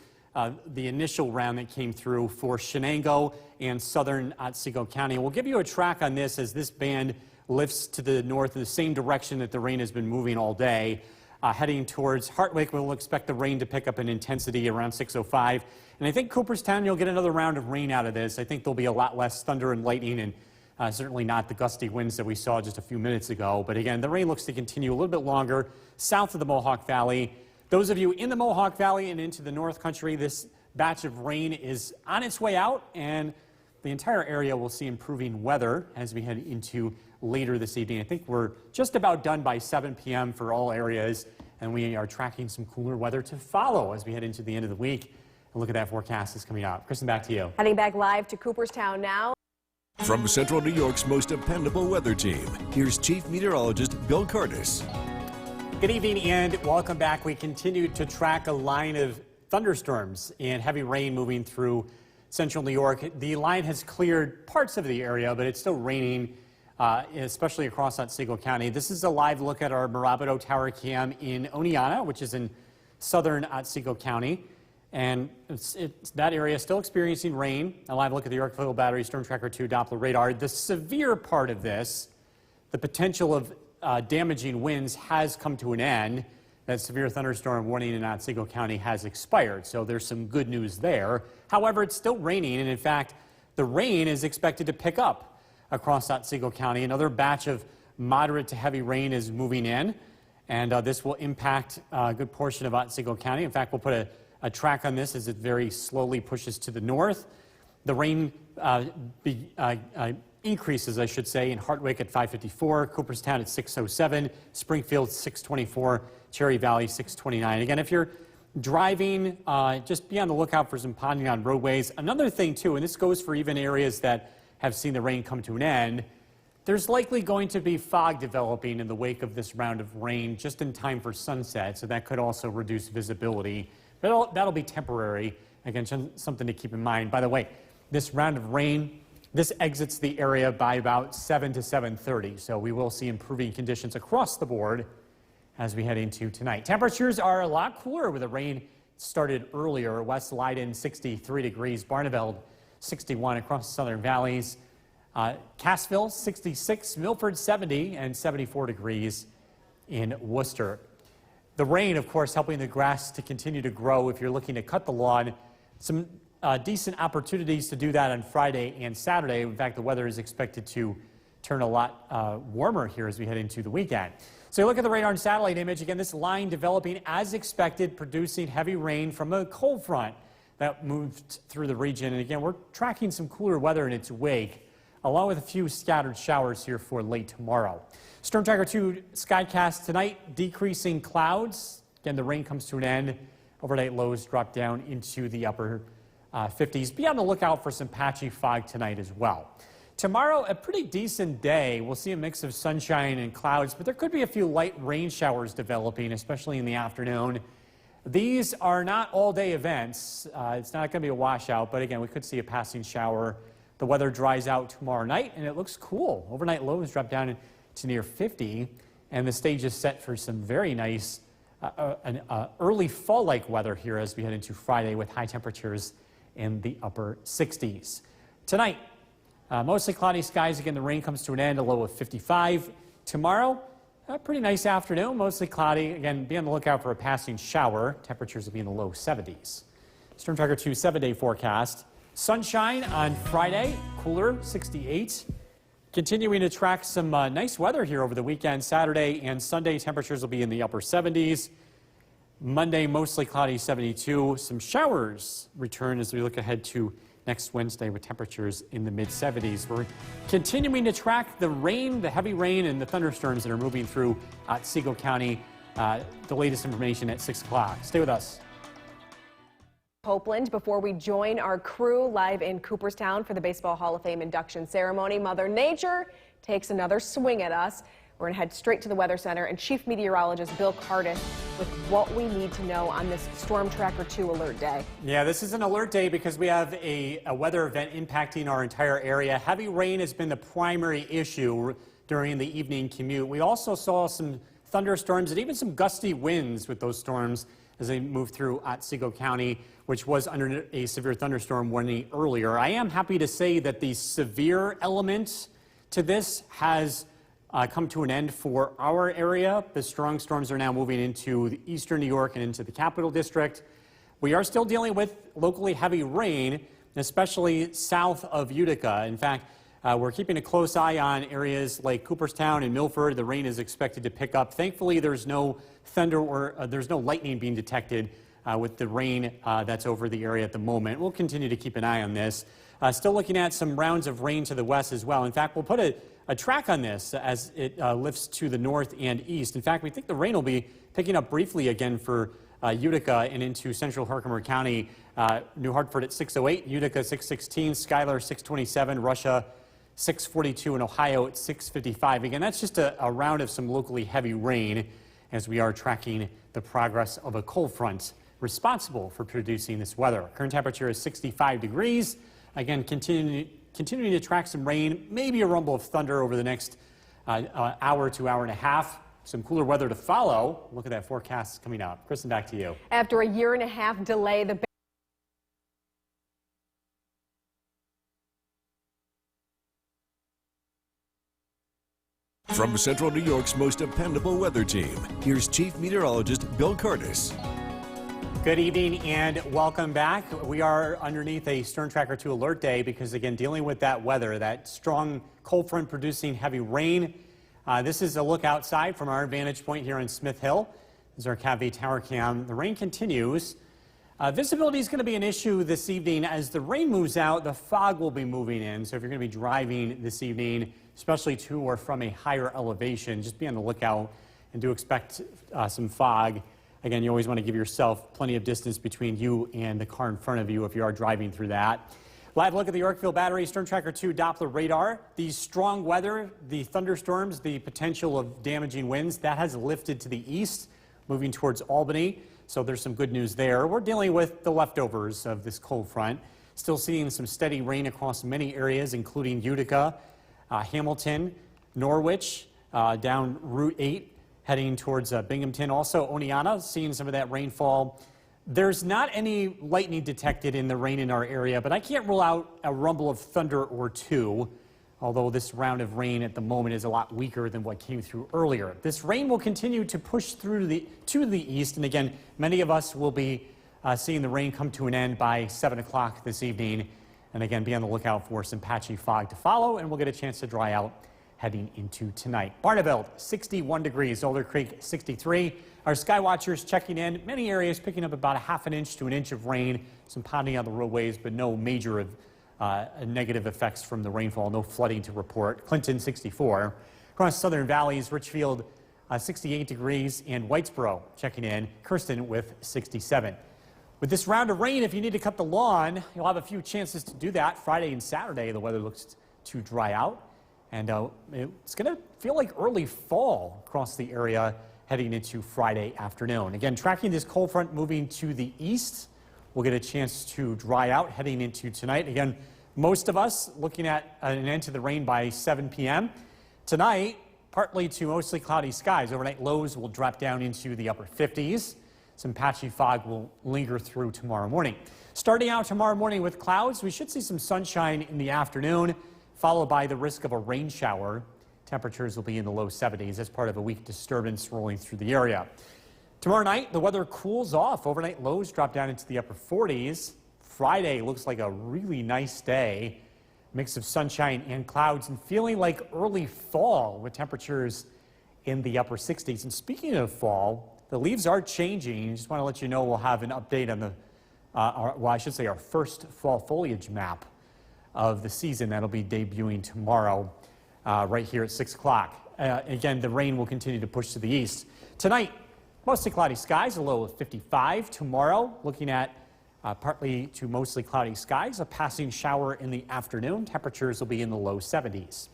the initial round that came through for Shenango and southern Otsego County. We'll give you a track on this as this band lifts to the north in the same direction that the rain has been moving all day. Heading towards Hartwick, we'll expect the rain to pick up in intensity around 6:05. And I think Cooperstown, you'll get another round of rain out of this. I think there'll be a lot less thunder and lightning and certainly not the gusty winds that we saw just a few minutes ago. But again, the rain looks to continue a little bit longer south of the Mohawk Valley. Those of you in the Mohawk Valley and into the North Country, this batch of rain is on its way out, and the entire area will see improving weather as we head into later this evening. I think we're just about done by 7 p.m. for all areas, and we are tracking some cooler weather to follow as we head into the end of the week. And look at that forecast that's coming out. Kristen, back to you. Heading back live to Cooperstown now. From Central New York's most dependable weather team, here's Chief Meteorologist Bill Kardis. Good evening and welcome back. We continue to track a line of thunderstorms and heavy rain moving through central New York. The line has cleared parts of the area, but it's still raining, especially across Otsego County. This is a live look at our Mirabido Tower Cam in Oneonta, which is in southern Otsego County. And that area is still experiencing rain. A live look at the Yorkville Battery Storm Tracker 2 Doppler radar. The severe part of this, the potential of damaging winds, has come to an end. That severe thunderstorm warning in Otsego County has expired, so there's some good news there. However, it's still raining, and in fact, the rain is expected to pick up across Otsego County. Another batch of moderate to heavy rain is moving in, and this will impact a good portion of Otsego County. In fact, we'll put a track on this as it very slowly pushes to the north. The rain increases, I should say, in Hartwick at 5:54, Cooperstown at 6:07, Springfield 6:24, Cherry Valley 6:29. Again, if you're driving, just be on the lookout for some ponding on roadways. Another thing too, and this goes for even areas that have seen the rain come to an end, there's likely going to be fog developing in the wake of this round of rain just in time for sunset, so that could also reduce visibility. But that'll be temporary. Again, something to keep in mind. By the way, this round of rain, this exits the area by about 7 to 7:30, so we will see improving conditions across the board as we head into tonight. Temperatures are a lot cooler with the rain started earlier. West Leiden 63 degrees, Barneveld 61 across the southern valleys, Cassville 66, Milford 70, and 74 degrees in Worcester. The rain, of course, helping the grass to continue to grow if you're looking to cut the lawn. Some decent opportunities to do that on Friday and Saturday. In fact, the weather is expected to turn a lot warmer here as we head into the weekend. So you look at the radar and satellite image. Again, this line developing as expected, producing heavy rain from a cold front that moved through the region. And again, we're tracking some cooler weather in its wake, along with a few scattered showers here for late tomorrow. Storm Tracker 2 skycast tonight, decreasing clouds. Again, the rain comes to an end. Overnight lows drop down into the upper 50s. Be on the lookout for some patchy fog tonight as well. Tomorrow, a pretty decent day. We'll see a mix of sunshine and clouds, but there could be a few light rain showers developing, especially in the afternoon. These are not all-day events. It's not going to be a washout, but again, we could see a passing shower. The weather dries out tomorrow night, and it looks cool. Overnight lows drop down to near 50, and the stage is set for some very nice early fall-like weather here as we head into Friday with high temperatures in the upper 60s. Tonight, mostly cloudy skies. Again, the rain comes to an end, a low of 55. Tomorrow, a pretty nice afternoon, mostly cloudy. Again, be on the lookout for a passing shower. Temperatures will be in the low 70s. Storm Tracker 2 7-day forecast. Sunshine on Friday, cooler, 68. Continuing to track some nice weather here over the weekend. Saturday and Sunday temperatures will be in the upper 70s. Monday, mostly cloudy, 72. Some showers return as we look ahead to next Wednesday with temperatures in the mid-70s. We're continuing to track the rain, the heavy rain, and the thunderstorms that are moving through Otsego County. The latest information at 6 o'clock. Stay with us. Copeland, before we join our crew live in Cooperstown for the Baseball Hall of Fame induction ceremony, Mother Nature takes another swing at us. We're going to head straight to the Weather Center and Chief Meteorologist Bill Cardis with what we need to know on this Storm Tracker 2 alert day. Yeah, this is an alert day because we have a weather event impacting our entire area. Heavy rain has been the primary issue during the evening commute. We also saw some thunderstorms and even some gusty winds with those storms as they move through Otsego County, which was under a severe thunderstorm warning earlier. I am happy to say that the severe element to this has come to an end for our area. The strong storms are now moving into the eastern New York and into the Capital District. We are still dealing with locally heavy rain, especially south of Utica. In fact, we're keeping a close eye on areas like Cooperstown and Milford. The rain is expected to pick up. Thankfully, there's no thunder or there's no lightning being detected with the rain that's over the area at the moment. We'll continue to keep an eye on this. Still looking at some rounds of rain to the west as well. In fact, we'll put a track on this as it lifts to the north and east. In fact, we think the rain will be picking up briefly again for Utica and into central Herkimer County. New Hartford at 6:08, Utica 6:16, Schuyler 6:27, Russia 6:42, and Ohio at 6:55. Again, that's just a round of some locally heavy rain as we are tracking the progress of a cold front responsible for producing this weather. Current temperature is 65 degrees. Again, continuing to track some rain, maybe a rumble of thunder over the next hour to hour and a half. Some cooler weather to follow. Look at that forecast coming up. Kristen, back to you. After a year-and-a-half delay, the From Central New York's most dependable weather team, here's Chief Meteorologist Bill Cardis. Good evening and welcome back. We are underneath a Storm Tracker 2 alert day because, again, dealing with that weather, that strong cold front producing heavy rain. This is a look outside from our vantage point here on Smith Hill. This is our CAV tower cam. The rain continues. Visibility is going to be an issue this evening. As the rain moves out, the fog will be moving in. So if you're going to be driving this evening, especially to or from a higher elevation, just be on the lookout and do expect some fog. Again, you always want to give yourself plenty of distance between you and the car in front of you if you are driving through that. Live look at the Yorkville Battery Storm Tracker 2 Doppler radar. The strong weather, the thunderstorms, the potential of damaging winds, that has lifted to the east, moving towards Albany. So there's some good news there. We're dealing with the leftovers of this cold front. Still seeing some steady rain across many areas, including Utica, Hamilton, Norwich, down Route 8, heading towards Binghamton. Also, Oneonta, seeing some of that rainfall. There's not any lightning detected in the rain in our area, but I can't rule out a rumble of thunder or two, although this round of rain at the moment is a lot weaker than what came through earlier. This rain will continue to push through to the east, and again, many of us will be seeing the rain come to an end by 7 o'clock this evening. And again, be on the lookout for some patchy fog to follow, and we'll get a chance to dry out heading into tonight. Barneveld, 61 degrees, Alder Creek, 63. Our sky watchers checking in. Many areas picking up about a half an inch to an inch of rain. Some pounding on the roadways, but no major negative effects from the rainfall. No flooding to report. Clinton, 64. Across southern valleys, Richfield, 68 degrees, and Whitesboro checking in. Kirsten with 67. With this round of rain, if you need to cut the lawn, you'll have a few chances to do that. Friday and Saturday, the weather looks to dry out. And it's going to feel like early fall across the area heading into Friday afternoon. Again, tracking this cold front moving to the east, we'll get a chance to dry out heading into tonight. Again, most of us looking at an end to the rain by 7 p.m. Tonight, partly to mostly cloudy skies. Overnight lows will drop down into the upper 50s. Some patchy fog will linger through tomorrow morning. Starting out tomorrow morning with clouds, we should see some sunshine in the afternoon, followed by the risk of a rain shower. Temperatures will be in the low 70s as part of a weak disturbance rolling through the area. Tomorrow night, the weather cools off. Overnight lows drop down into the upper 40s. Friday looks like a really nice day. Mix of sunshine and clouds and feeling like early fall with temperatures in the upper 60s. And speaking of fall, the leaves are changing. Just want to let you know we'll have an update on the, our first fall foliage map of the season. That'll be debuting tomorrow right here at 6 o'clock. Again, the rain will continue to push to the east. Tonight, mostly cloudy skies, a low of 55. Tomorrow, looking at partly to mostly cloudy skies, a passing shower in the afternoon. Temperatures will be in the low 70s.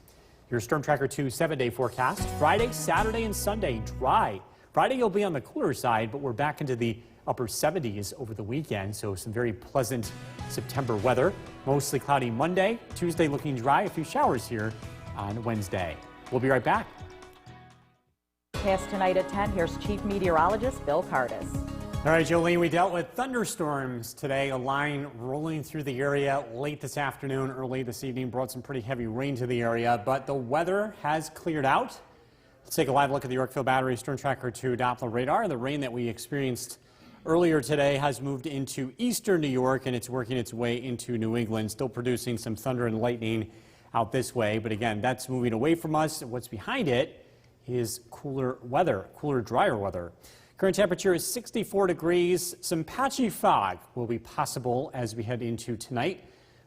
Your Storm Tracker 2 7-day forecast. Friday, Saturday, and Sunday, dry. Friday, you'll be on the cooler side, but we're back into the upper 70s over the weekend, so some very pleasant September weather. Mostly cloudy Monday. Tuesday, looking dry. A few showers here on Wednesday. We'll be right back. Past tonight at 10, here's Chief Meteorologist Bill Curtis. All right, Jolene, we dealt with thunderstorms today. A line rolling through the area late this afternoon, early this evening, brought some pretty heavy rain to the area, but the weather has cleared out. Let's take a live look at the Yorkville Battery Storm Tracker 2 Doppler radar. The rain that we experienced earlier today has moved into eastern New York, and it's working its way into New England, still producing some thunder and lightning out this way. But again, that's moving away from us. What's behind it is cooler weather, cooler, drier weather. Current temperature is 64 degrees. Some patchy fog will be possible as we head into tonight.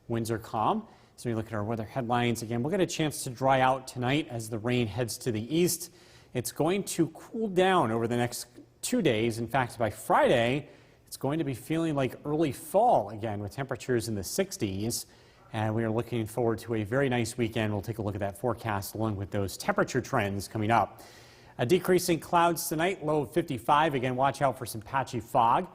Winds are calm. So we look at our weather headlines again. We'll get a chance to dry out tonight as the rain heads to the east. It's going to cool down over the next 2 days. In fact, by Friday, it's going to be feeling like early fall again with temperatures in the 60s. And we are looking forward to a very nice weekend. We'll take a look at that forecast along with those temperature trends coming up. A decreasing clouds tonight, low of 55. Again, watch out for some patchy fog.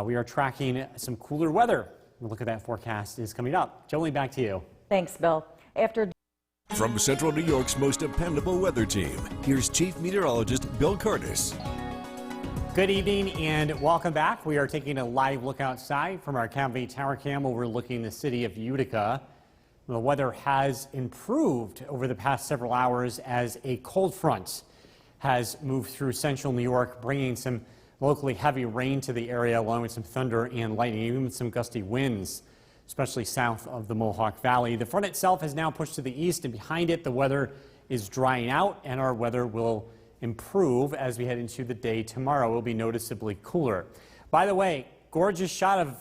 We are tracking some cooler weather. We'll look at that forecast is coming up. Jolene, back to you. Thanks, Bill. From Central New York's most dependable weather team, here's Chief Meteorologist Bill Curtis. Good evening and welcome back. We are taking a live look outside from our Cavity Tower Cam overlooking the city of Utica. The weather has improved over the past several hours as a cold front has moved through central New York, bringing some locally heavy rain to the area along with some thunder and lightning, even some gusty winds, especially south of the Mohawk Valley. The front itself has now pushed to the east, and behind it the weather is drying out, and our weather will improve as we head into the day tomorrow. It will be noticeably cooler. By the way, gorgeous shot of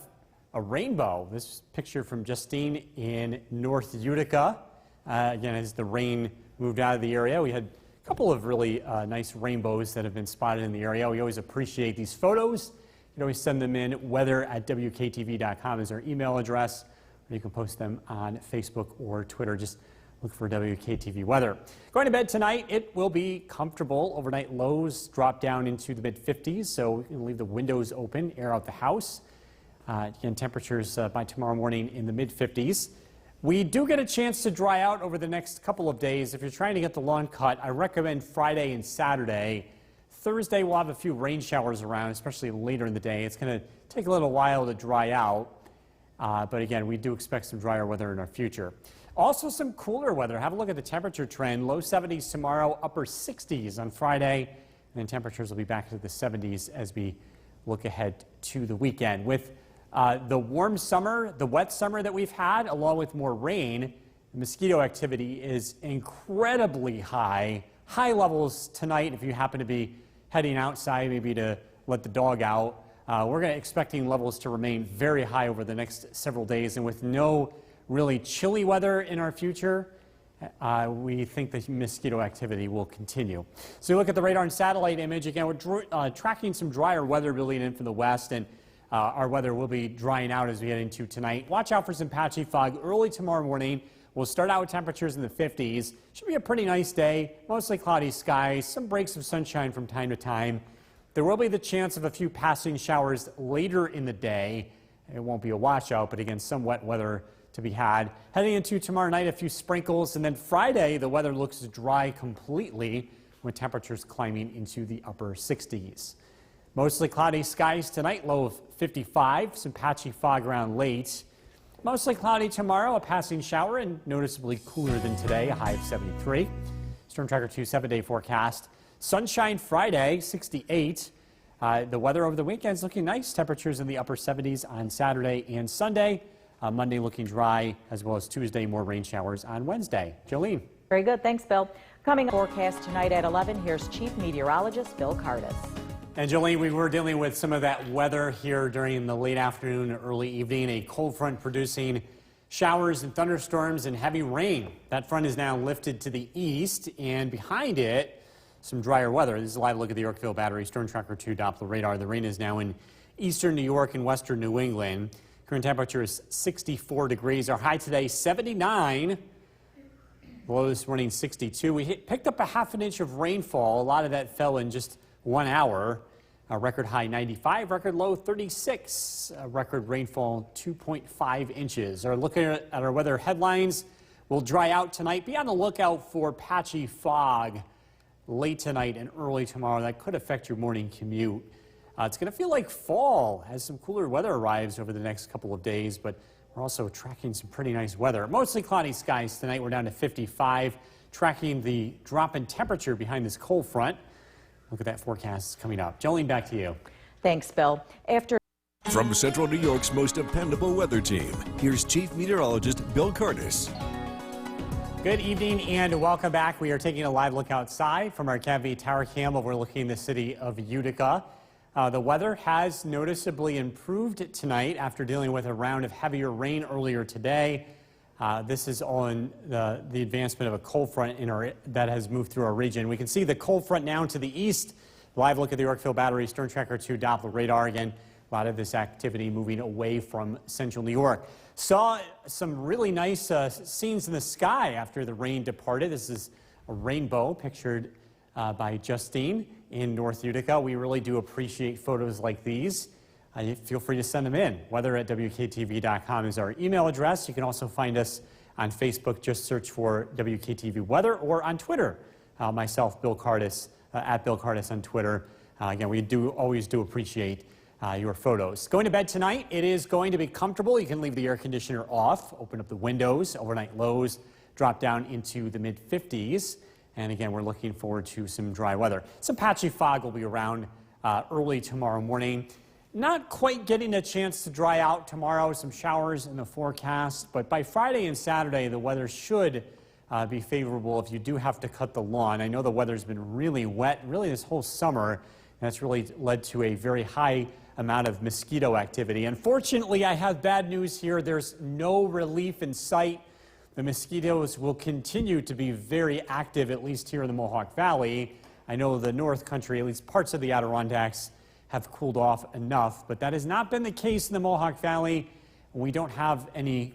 a rainbow. This picture from Justine in North Utica. Again, as the rain moved out of the area, we had a couple of really nice rainbows that have been spotted in the area. We always appreciate these photos. You can always send them in. weather@wktv.com is our email address, or you can post them on Facebook or Twitter. Just look for WKTV weather. Going to bed tonight, it will be comfortable. Overnight lows drop down into the mid-50s, so we can leave the windows open, air out the house. Again, temperatures by tomorrow morning in the mid-50s. We do get a chance to dry out over the next couple of days. If you're trying to get the lawn cut, I recommend Friday and Saturday. Thursday, we'll have a few rain showers around, especially later in the day. It's going to take a little while to dry out, but again, we do expect some drier weather in our future. Also, some cooler weather. Have a look at the temperature trend. Low 70s tomorrow, upper 60s on Friday, and then temperatures will be back to the 70s as we look ahead to the weekend. With the warm summer, the wet summer that we've had, along with more rain, the mosquito activity is incredibly high. High levels tonight if you happen to be heading outside, maybe to let the dog out. We're expecting levels to remain very high over the next several days, and with no really chilly weather in our future, we think the mosquito activity will continue. So you look at the radar and satellite image. Again, we're tracking some drier weather building in from the west, and our weather will be drying out as we get into tonight. Watch out for some patchy fog early tomorrow morning. We'll start out with temperatures in the 50s. Should be a pretty nice day, mostly cloudy skies, some breaks of sunshine from time to time. There will be the chance of a few passing showers later in the day. It won't be a washout, but again, some wet weather to be had. Heading into tomorrow night, a few sprinkles, and then Friday, the weather looks dry completely with temperatures climbing into the upper 60s. Mostly cloudy skies tonight, low of 55, some patchy fog around late. Mostly cloudy tomorrow, a passing shower, and noticeably cooler than today, a high of 73. Storm Tracker 2 7-day forecast. Sunshine Friday, 68. The weather over the weekend is looking nice. Temperatures in the upper 70s on Saturday and Sunday. Monday looking dry, as well as Tuesday, more rain showers on Wednesday. Jolene. Very good. Thanks, Bill. Coming forecast tonight at 11, here's Chief Meteorologist Bill Cardis. And Jolene, we were dealing with some of that weather here during the late afternoon and early evening. A cold front producing showers and thunderstorms and heavy rain. That front is now lifted to the east, and behind it, some drier weather. This is a live look at the Yorkville Battery Storm Tracker 2 Doppler radar. The rain is now in eastern New York and western New England. Current temperature is 64 degrees. Our high today, 79. Below this morning, 62. We picked up a half an inch of rainfall. A lot of that fell in just 1 hour. A record high 95, record low 36. Record rainfall 2.5 inches. Looking at our weather headlines, will dry out tonight. Be on the lookout for patchy fog late tonight and early tomorrow. That could affect your morning commute. It's going to feel like fall as some cooler weather arrives over the next couple of days, but we're also tracking some pretty nice weather. Mostly cloudy skies tonight. We're down to 55, tracking the drop in temperature behind this cold front. Look at that forecast coming up. Jolene, back to you. Thanks, Bill. From Central New York's most dependable weather team, here's Chief Meteorologist Bill Cardis. Good evening and welcome back. We are taking a live look outside from our CAV tower cam overlooking the city of Utica. The weather has noticeably improved tonight after dealing with a round of heavier rain earlier today. This is on the advancement of a cold front that has moved through our region. We can see the cold front now to the east. Live look at the Yorkville Battery Storm Tracker 2 Doppler radar. Again, a lot of this activity moving away from central New York. Saw some really nice scenes in the sky after the rain departed. This is a rainbow pictured by Justine in North Utica. We really do appreciate photos like these. Feel free to send them in. Weather@WKTV.com is our email address. You can also find us on Facebook. Just search for WKTV Weather, or on Twitter. Myself, Bill Cardis, at Bill Cardis on Twitter. Again, we always do appreciate your photos. Going to bed tonight, it is going to be comfortable. You can leave the air conditioner off, open up the windows. Overnight lows drop down into the mid-50s. And again, we're looking forward to some dry weather. Some patchy fog will be around early tomorrow morning. Not quite getting a chance to dry out tomorrow. Some showers in the forecast. But by Friday and Saturday, the weather should be favorable if you do have to cut the lawn. I know the weather's been really wet, really this whole summer. And that's really led to a very high amount of mosquito activity. Unfortunately, I have bad news here. There's no relief in sight. The mosquitoes will continue to be very active, at least here in the Mohawk Valley. I know the North Country, at least parts of the Adirondacks, have cooled off enough, but that has not been the case in the Mohawk Valley. We don't have any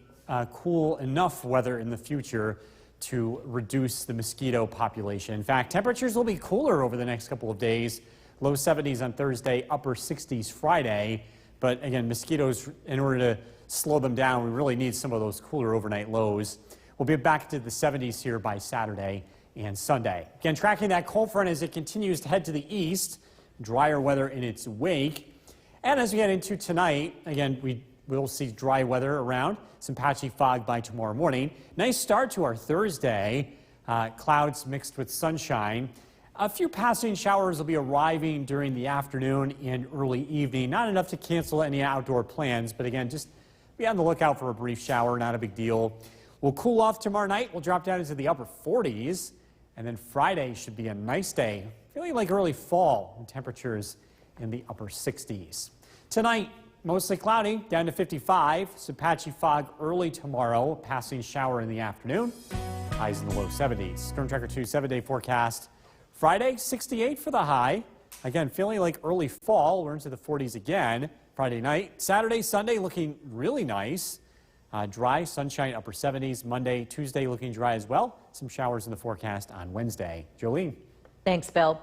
cool enough weather in the future to reduce the mosquito population. In fact, temperatures will be cooler over the next couple of days. Low 70s on Thursday, upper 60s Friday. But again, mosquitoes, in order to slow them down, we really need some of those cooler overnight lows. We'll be back to the 70s here by Saturday and Sunday. Again, tracking that cold front as it continues to head to the east, drier weather in its wake. And as we head into tonight, again, we will see dry weather around, some patchy fog by tomorrow morning. Nice start to our Thursday, clouds mixed with sunshine. A few passing showers will be arriving during the afternoon and early evening. Not enough to cancel any outdoor plans, but again, just be on the lookout for a brief shower, not a big deal. We'll cool off tomorrow night. We'll drop down into the upper 40s. And then Friday should be a nice day, feeling like early fall, and temperatures in the upper 60s. Tonight, mostly cloudy, down to 55. Some patchy fog early tomorrow, passing shower in the afternoon. Highs in the low 70s. Storm Tracker 2 7-day forecast. Friday, 68 for the high. Again, feeling like early fall. We're into the 40s again. Friday night. Saturday, Sunday looking really nice. Dry, sunshine, upper 70s. Monday, Tuesday looking dry as well. Some showers in the forecast on Wednesday. Jolene. Thanks, Bill.